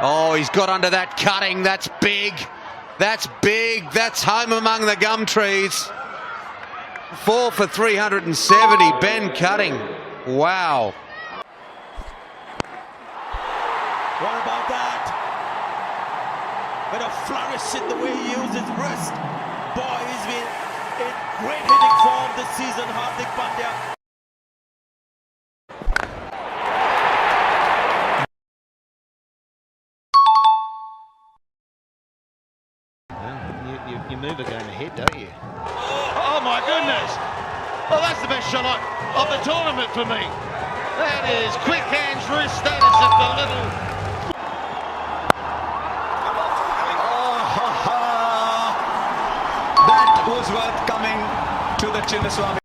Oh, he's got under that cutting. That's big. That's big. That's home among the gum trees. 4 for 370. Ben Cutting. Wow. What about that? With a flourish in the way he used his wrist. Boy, he's been in great hitting form this season, Hardik Pandya. You move it going ahead, don't you? Oh my goodness! Well, that's the best shot of the tournament for me. That is quick hands wrist. That is at the little. That was worth coming to the Chinnaswamy.